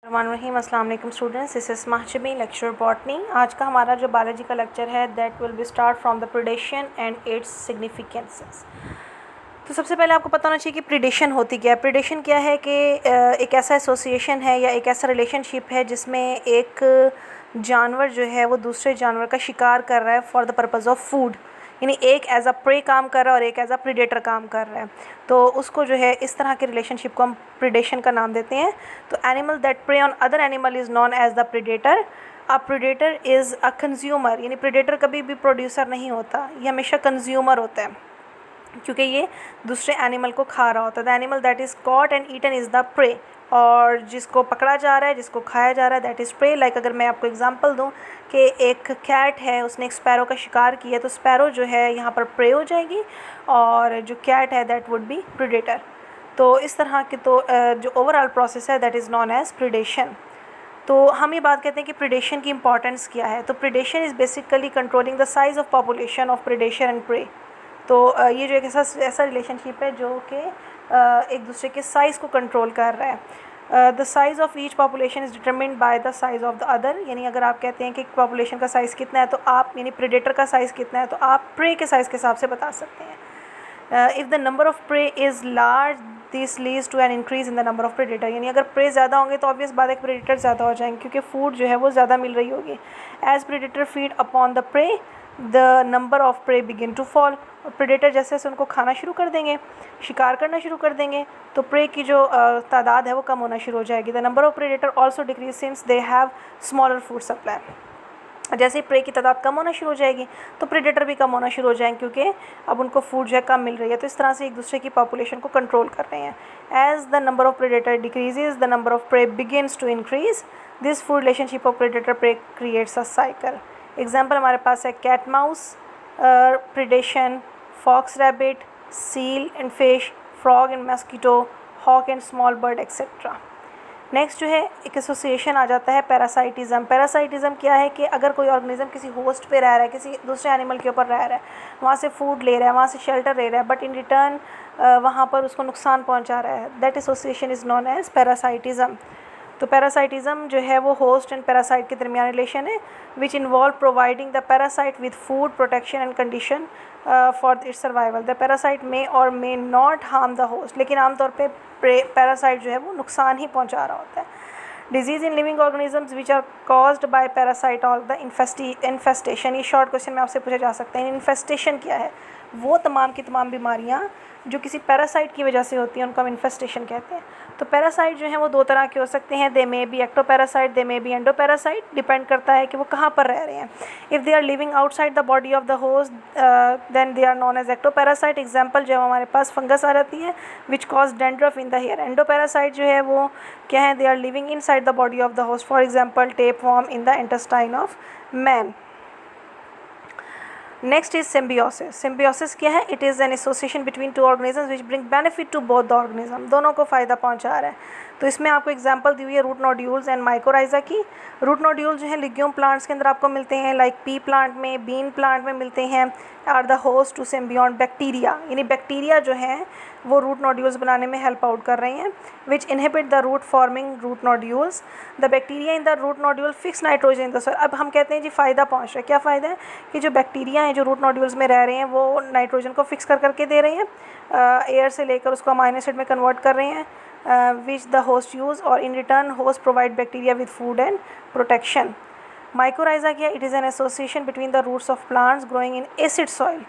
रहीम अस्सलाम वालेकुम students, this is महजबी lecture botany. आज का हमारा जो बायोलॉजी का लेक्चर है that will be start from the predation and it's significances. तो सबसे पहले आपको पता होना चाहिए कि प्रीडेशन होती क्या है। प्रीडेशन क्या है कि एक ऐसा एसोसिएशन है या एक ऐसा रिलेशनशिप है जिसमें एक जानवर जो है वो दूसरे जानवर का शिकार कर रहा है for the purpose of food, यानी एक एज अ प्रे काम कर रहा है और एक एज अ प्रीडेटर काम कर रहा है। तो उसको जो है इस तरह के रिलेशनशिप को हम प्रीडेशन का नाम देते हैं। तो animal that prey on other animal is known as the predator. A predator is a consumer, यानी प्रीडेटर कभी भी प्रोड्यूसर नहीं होता, ये हमेशा कंज्यूमर होता है क्योंकि ये दूसरे एनिमल को खा रहा होता है। The animal that is caught and eaten is the prey, और जिसको पकड़ा जा रहा है, जिसको खाया जा रहा है, दैट इज़ प्रे। लाइक अगर मैं आपको एग्जांपल दूं कि एक कैट है, उसने एक स्पैरो का शिकार किया, तो स्पैरो जो है यहाँ पर प्रे हो जाएगी और जो कैट है दैट वुड बी प्रीडेटर। तो इस तरह के जो ओवरऑल प्रोसेस है that is known as predation. तो हम ये बात कहते हैं कि प्रीडेशन की इंपॉर्टेंस क्या है। तो predation is basically controlling the size of population of predation and prey. तो ये जो एक ऐसा रिलेशनशिप है जो कि एक दूसरे के साइज़ को कंट्रोल कर रहा है। The size of each population is determined by the size of the other, यानी अगर आप कहते हैं कि पॉपुलेशन का साइज़ कितना है तो आप, यानी प्रेडेटर का साइज़ कितना है तो आप प्रे के साइज़ के हिसाब से बता सकते हैं। If the number of prey is large this leads to an increase in the number of predator, यानी अगर प्रे ज़्यादा होंगे तो ऑब्वियस बात है कि प्रेडेटर ज़्यादा हो जाएंगे क्योंकि फूड जो है वो ज़्यादा मिल रही होगी। As predator feed upon the prey the number of prey begin to fall, और प्रेडेटर जैसे जैसे उनको खाना शुरू कर देंगे, शिकार करना शुरू कर देंगे, तो प्रे की जो तादाद है वो कम होना शुरू हो जाएगी। The number of predator also decrease since they have smaller food supply. जैसे ही प्रे की तादाद कम होना शुरू हो जाएगी तो प्रेडेटर भी कम होना शुरू हो जाएंगे क्योंकि अब उनको फूड जो है कम मिल रही है। तो इस तरह से एक दूसरे की पॉपुलेशन को कंट्रोल कर रहे हैं। As the number of predator decreases the number of prey begins to increase. This food relationship of predator prey creates a cycle. Example हमारे पास है cat mouse predation, fox rabbit, seal and fish, frog and mosquito, hawk and small bird etcetera. Next जो है एक association आ जाता है पैरासाइटिज़म। पैरासाइटिज़म क्या है कि अगर कोई ऑर्गेनिज्म किसी होस्ट पे रह रहा है, किसी दूसरे एनिमल के ऊपर रह रहा है, वहाँ से फूड ले रहा है, वहाँ से शेल्टर ले रहा है, बट इन रिटर्न वहाँ पर उसको नुकसान पहुँचा रहा है, that association is known as parasitism. तो पैरासाइटिज़म जो है वो होस्ट एंड पैरासाइट के दरमियान रिलेशन है which involve providing the parasite with food protection and condition for its survival. The parasite may और may not harm the host, लेकिन आमतौर पे पैरासाइट जो है वो नुकसान ही पहुंचा रहा होता है। Disease in living organisms which are caused by parasite all the infestation, ये शॉर्ट क्वेश्चन में आपसे पूछे जा सकते हैं। इन्फेस्टेशन क्या है? वो तमाम की तमाम बीमारियाँ जो किसी पैरासाइट की वजह से होती हैं उनको हम इन्फेस्टेशन कहते हैं। तो पैरासाइट जो है वो दो तरह के हो सकते हैं, they may be ectoparasite, they may be endoparasite, depend करता है कि वो कहाँ पर रह रहे हैं। If they are living outside the body of the host then they are known as ectoparasite. Example जो हमारे पास फंगस आ जाती है which cause dandruff in the hair. Endoparasite जो है वो क्या है? They are living inside the body of the host, for example tape warm in the intestine of man. Next is symbiosis. Symbiosis क्या है? It is an association between two organisms which bring benefit to both the organism, दोनों को फ़ायदा पहुंचा रहा है। तो इसमें आपको एग्जांपल दी हुई है रूट नोड्यूल्स एंड माइकोराइजा की। रूट नोड्यूल जो है लिग्यूम प्लांट्स के अंदर आपको मिलते हैं, लाइक पी प्लांट में, बीन प्लांट में मिलते हैं। Are the host to symbiote bacteria, यानी बैक्टीरिया जो है वो रूट नोड्यूल्स बनाने में हेल्प आउट कर रही हैं which inhibit the root forming root nodules. The bacteria in the root nodule fix nitrogen in the soil. अब हम कहते हैं जी फ़ायदा पहुँच रहा है। क्या फ़ायदा है? कि जो बैक्टीरिया हैं जो रूट नोड्यूल्स में रह रहे हैं वो नाइट्रोजन को फिक्स कर करके दे रही हैं, एयर से लेकर उसको अमाइनो एसिड में कन्वर्ट कर रहे हैं, which the host use, और in return host provide bacteria with food and protection. Mycorrhiza क्या? It is an association between the roots of plants growing in acid soil.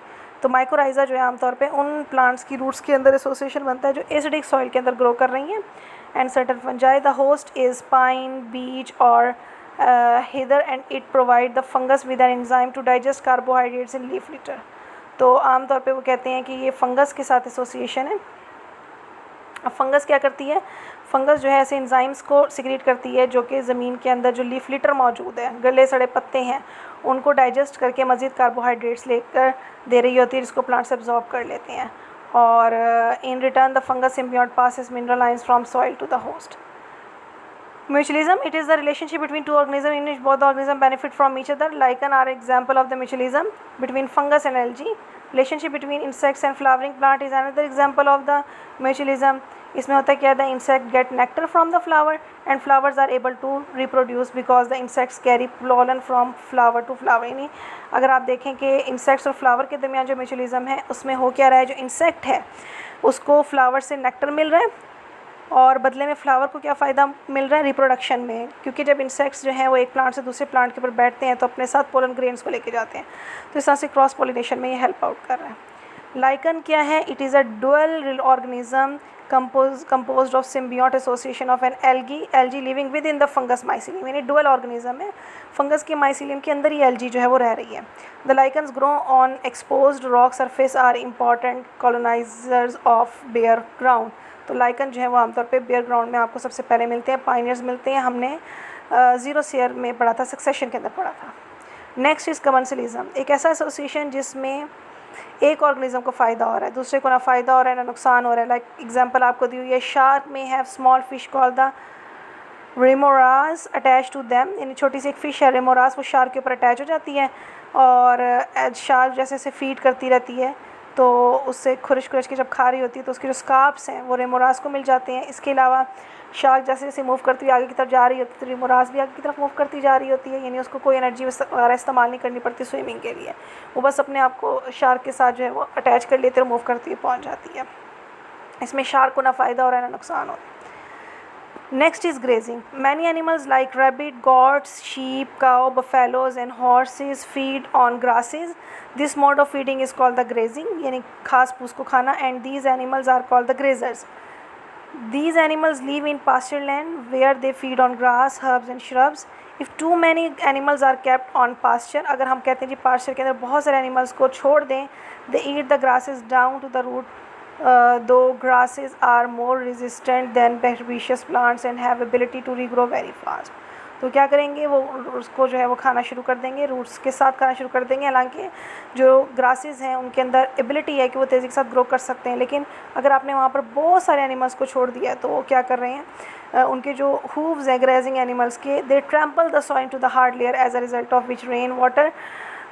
तो माइकोराइजा जो है आमतौर पे उन प्लांट्स की रूट्स के अंदर एसोसिएशन बनता है जो एसिडिक सॉइल के अंदर ग्रो कर रही हैं। And certain fungi, the host is pine, beech और heather and it provide the fungus with an enzyme to digest carbohydrates in leaf litter. तो आमतौर पे वो कहते हैं कि ये फंगस के साथ एसोसिएशन है। अब फंगस क्या करती है? फंगस जो है ऐसे एंजाइम्स को सिक्रीट करती है जो कि ज़मीन के अंदर जो लीफ लिटर मौजूद है, गले सड़े पत्ते हैं, उनको डाइजेस्ट करके मज़ीद कार्बोहाइड्रेट्स लेकर दे रही होती है जिसको प्लांट्स एब्जॉर्ब कर लेते हैं। और in return the fungus symbiote passes mineral ions from soil to the host. Mutualism, it is the relationship between two organisms in which both the organisms benefit from each other. Lichen are example of the mutualism between fungus and algae. Relationship between insects and flowering plant is another example of the mutualism. इसमें होता है क्या, the insect get nectar from the flower and flowers are able to reproduce because the insects carry pollen from flower to flower. यानी अगर आप देखें कि insects और फ्लावर के दरमियान जो म्यूचुअलिज्म है उसमें हो क्या रहा है, जो इंसेक्ट है उसको फ्लावर से नेक्टर मिल रहा है और बदले में फ्लावर को क्या फ़ायदा मिल रहा है, रिप्रोडक्शन में, क्योंकि जब इंसेक्ट्स जो हैं वो एक प्लांट से दूसरे प्लांट के ऊपर बैठते हैं तो अपने साथ पोलन ग्रेन्स को लेके जाते हैं, तो इस तरह से क्रॉस पॉलिनेशन में ये हेल्प आउट कर रहा है। लाइकन क्या है, it is a dual organism composed of symbiotic association of an algae living within the fungus mycelium। यानी डुअल ऑर्गेनिज्म है, फंगस के माइसिलियम के अंदर ही एल्गी जो है वो रह रही है। The lichens grow on exposed rock surface are important colonisers of bare ground. तो लाइकन जो है वो आमतौर पे बेयर ग्राउंड में आपको सबसे पहले मिलते हैं, पाइनियर्स मिलते हैं, हमने ज़ीरो शेयर में पढ़ा था, सक्सेशन के अंदर पढ़ा था। नेक्स्ट इज़ कमेंसलिज्म, एक ऐसा एसोसिएशन जिसमें एक ऑर्गेनिज्म को फ़ायदा हो रहा है, दूसरे को ना फ़ायदा हो रहा है ना नुकसान हो रहा है। लाइक एग्जांपल आपको दी हुई है, शार्क में have small fish called the remoras attach to them. यानी छोटी सी एक फ़िश है रेमोरास, वो शार्क के ऊपर अटैच हो जाती है और शार्क जैसे जैसे फीड करती रहती है तो उससे खुरश खुरश के जब खा रही होती है तो उसके जो स्कार्प्स हैं वो रेमोरास को मिल जाते हैं। इसके अलावा शार्क जैसे जैसे मूव करती हुई आगे की तरफ जा रही होती है तो रेमोरास भी आगे की तरफ मूव करती जा रही होती है, यानी उसको कोई एनर्जी वगैरह इस्तेमाल नहीं करनी पड़ती स्विमिंग के लिए, वो बस अपने आप को शार्क के साथ जो है वो अटैच कर लेती है और मूव करती हुई पहुँच जाती है। इसमें शार्क को ना फ़ायदा हो रहा है ना नुकसान हो रहा है। Next is grazing. Many animals like rabbit, goats, sheep, cow, buffaloes and horses feed on grasses. This mode of feeding is called the grazing, यानी घास फूस को खाना, and these animals are called the grazers. These animals live in pasture land where they feed on grass, herbs and shrubs. If too many animals are kept on pasture, अगर हम कहते हैं जी pasture के अंदर बहुत सारे animals को छोड़ दें, they eat the grasses down to the root. Though grasses are more resistant than herbaceous plants and have ability to regrow very fast. तो क्या करेंगे, वो उसको जो है वो खाना शुरू कर देंगे, रूट्स के साथ खाना शुरू कर देंगे। हालांकि जो ग्रासेस हैं उनके अंदर एबिलिटी है कि वो तेज़ी के साथ ग्रो कर सकते हैं, लेकिन अगर आपने वहाँ पर बहुत सारे एनिमल्स को छोड़ दिया है तो वो क्या कर रहे हैं, उनके जो हूव्स हैं ग्रेजिंग एनिमल्स के, they trample the soil to the hard layer as a result of which rain water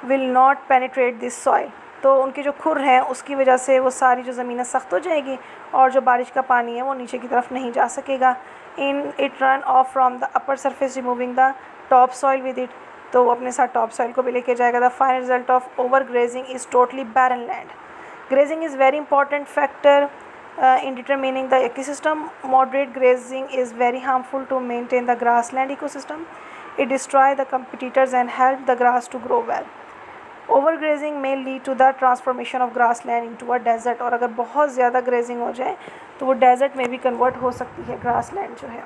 will not penetrate this soil. तो उनके जो खुर हैं उसकी वजह से वो सारी जो ज़मीनें सख्त हो जाएगी और जो बारिश का पानी है वो नीचे की तरफ नहीं जा सकेगा। In it run of from the upper surface removing the top soil with it, तो वो अपने साथ टॉप सॉइल को भी लेके जाएगा। The final result of over grazing is totally barren land. Grazing is very important factor in determining the ecosystem. Moderate grazing is very harmful to maintain the grassland ecosystem. It destroys the competitors and help the grass to grow well. Overgrazing may lead to the transformation of grassland into a desert, और अगर बहुत ज़्यादा grazing हो जाए तो वो desert में भी convert हो सकती है grassland जो है।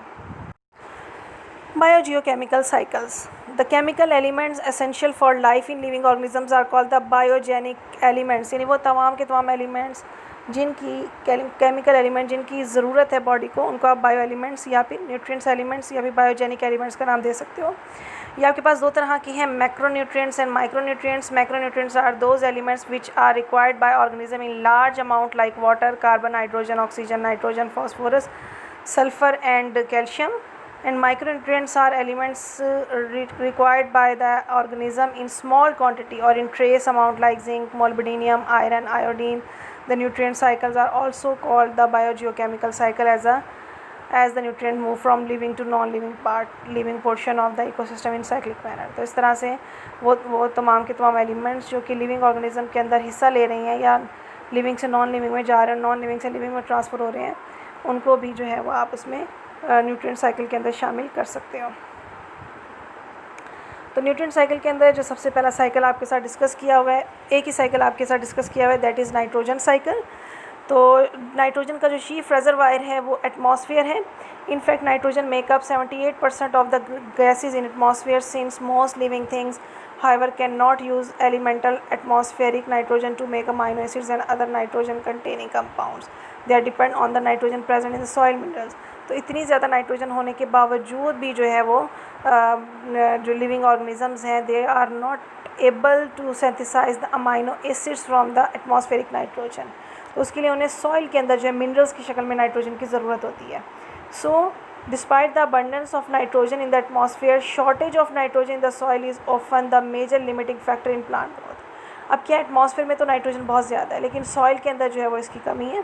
Biogeochemical cycles. The chemical elements essential for life in living organisms are called the biogenic elements। यानी वो तमाम के तमाम elements जिनकी केमिकल एलिमेंट जिनकी ज़रूरत है बॉडी को, उनको आप बायो एलिमेंट्स या फिर न्यूट्रिएंट्स एलिमेंट्स या फिर बायोजेनिक एलिमेंट्स का नाम दे सकते हो। ये आपके पास दो तरह की हैं, macronutrients and micronutrients. Macronutrients are those elements which are required by organism in large amount like water, carbon, hydrogen, oxygen, nitrogen, phosphorus, sulphur and calcium. And micronutrients are elements required by the organism in small quantity or in trace amount like zinc, molybdenum, iron, iodine. The nutrient cycles are also called the biogeochemical cycle as the nutrient move from living to living portion of the ecosystem in cyclic manner। तो इस तरह से वो तमाम के तमाम elements जो कि लिविंग ऑर्गेनिज्म के अंदर हिस्सा ले रही हैं या लिविंग से नॉन लिविंग में जा रहे हैं, नॉन लिविंग से लिविंग में ट्रांसफ़र हो रहे हैं, उनको भी जो है वो आप उसमें न्यूट्रिएंट साइकिल के अंदर शामिल कर सकते हो। तो न्यूट्रिएंट साइकिल के अंदर जो सबसे पहला साइकिल आपके साथ डिस्कस किया हुआ है, एक ही साइकिल आपके साथ डिस्कस किया हुआ है, दैट इज़ नाइट्रोजन साइकिल। तो नाइट्रोजन का जो चीफ रिजर्वायर है वो एटमॉस्फेयर है। In fact nitrogen makeup 78% of the gases in atmosphere since most living things however cannot use elemental atmospheric nitrogen to make amino acids and other nitrogen containing compounds. They are depend on the nitrogen present in the soil minerals. तो इतनी ज़्यादा nitrogen होने के बावजूद भी जो है वो जो लिविंग ऑर्गेनिजम्स हैं they are not able to synthesise the amino acids from the atmospheric nitrogen. तो उसके लिए उन्हें सॉइल के अंदर जो है मिनरल्स की शक्ल में नाइट्रोजन की ज़रूरत होती है। सो despite the abundance of nitrogen in the atmosphere, shortage of nitrogen in the soil is often the major limiting factor in plant growth. अब क्या एटमॉस्फेयर में तो नाइट्रोजन बहुत ज़्यादा है, लेकिन सॉइल के अंदर जो है वो इसकी कमी है।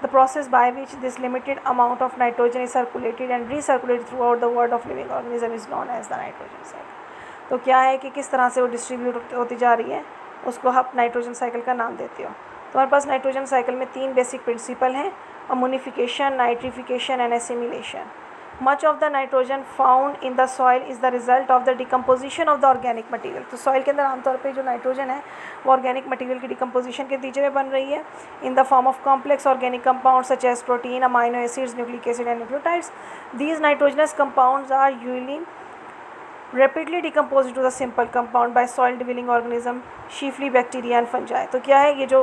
The process by which this limited amount of nitrogen is circulated and recirculated throughout the world of living organism is known as the nitrogen cycle. तो क्या है कि किस तरह से वो डिस्ट्रीब्यूट होती जा रही है, उसको आप नाइट्रोजन साइकिल का नाम देते हो। तुम्हारे पास नाइट्रोजन साइकिल में 3 बेसिक प्रिंसिपल हैं, ammonification, nitrification and assimilation. Much of the nitrogen found in the soil is the result of the decomposition of the organic material. तो सॉइल के अंदर आमतौर पे जो नाइट्रोजन है वो ऑर्गेनिक मटेरियल की डिकम्पोजिशन के नतीजे में बन रही है in the form of complex organic compound such as protein, amino acids, nucleic acid and nucleotides. These nitrogenous compounds are usually rapidly decomposed to the simple compound by soil dwelling organism, chiefly bacteria and fungi। तो क्या है, ये जो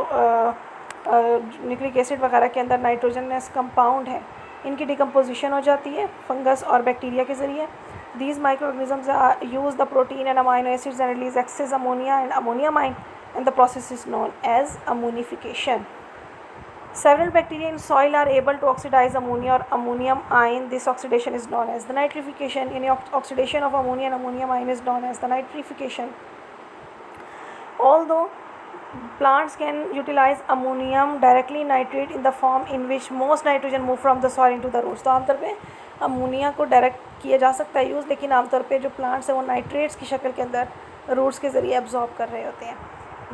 nucleic acid वगैरह के अंदर nitrogenous compound है, इनकी डिकम्पोजिशन हो जाती है फंगस और बैक्टीरिया के ज़रिए। These microorganisms use the protein and amino acids and release excess ammonia and ammoniamine, and the process is known as ammonification. Several bacteria in soil are able to oxidize ammonia or ammonium ion. This oxidation is known as the nitrification. Any oxidation of ammonia and ammonium ion is known as the nitrification. Although plants can utilize ammonium directly nitrate in the form in which most nitrogen move from the soil into the roots। तो आमतौर पे ammonia को direct किया जा सकता है use, लेकिन आमतौर पे जो प्लांट्स हैं वो नाइट्रेट्स की शक्ल के अंदर रूट्स के ज़रिए एब्जॉर्ब कर रहे होते हैं।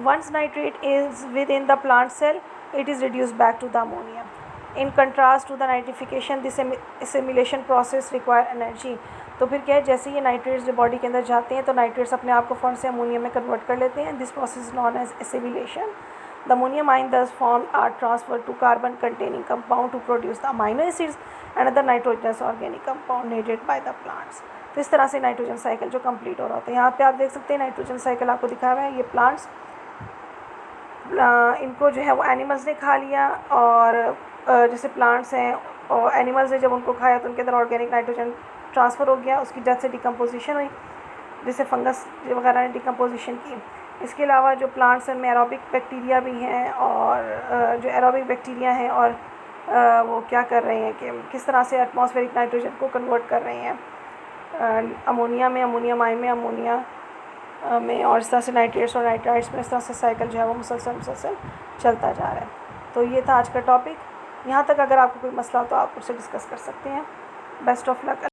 Once nitrate is within the plant cell, it is reduced back to the ammonia. In contrast to the nitrification, this assimilation process require energy। तो फिर क्या है, जैसे ये नाइट्रेट्स जो बॉडी के अंदर जाते हैं तो नाइट्रेट्स अपने आप को फॉर्म से अमोनिया में कन्वर्ट कर लेते हैं। This process is known as assimilation। The ammonium ion thus formed are transferred to carbon containing compound to produce the amino acids and other nitrogenous organic compound needed by the plants। तो इस तरह से nitrogen cycle जो complete हो रहा होता है। यहाँ पे आप देख सकते हैं नाइट्रोजन साइकिल आपको दिखा हुआ है। ये प्लांट्स इनको जो है वो एनिमल्स ने खा लिया, और जैसे प्लांट्स हैं और एनिमल्स ने जब उनको खाया तो उनके अंदर ऑर्गेनिक नाइट्रोजन ट्रांसफ़र हो गया, उसकी डेथ से डिकम्पोजिशन हुई, जैसे फंगस वगैरह ने डिकम्पोजिशन की। इसके अलावा जो प्लांट्स हैं में एरोबिक बैक्टीरिया भी हैं, और जो एरोबिक बैक्टीरिया हैं और वो क्या कर रहे हैं कि किस तरह से एटमॉस्फेरिक नाइट्रोजन को कन्वर्ट कर रहे हैं अमोनिया में, अमोनियम आयन में, अमोनिया में, और इस तरह से नाइट्रेट्स और नाइट्राइड्स में इस तरह से साइकिल जो है वो मुसलसल चलता जा रहा है। तो ये था आज का टॉपिक। यहाँ तक अगर आपको कोई मसला हो तो आप उससे डिस्कस कर सकते हैं। Best of luck.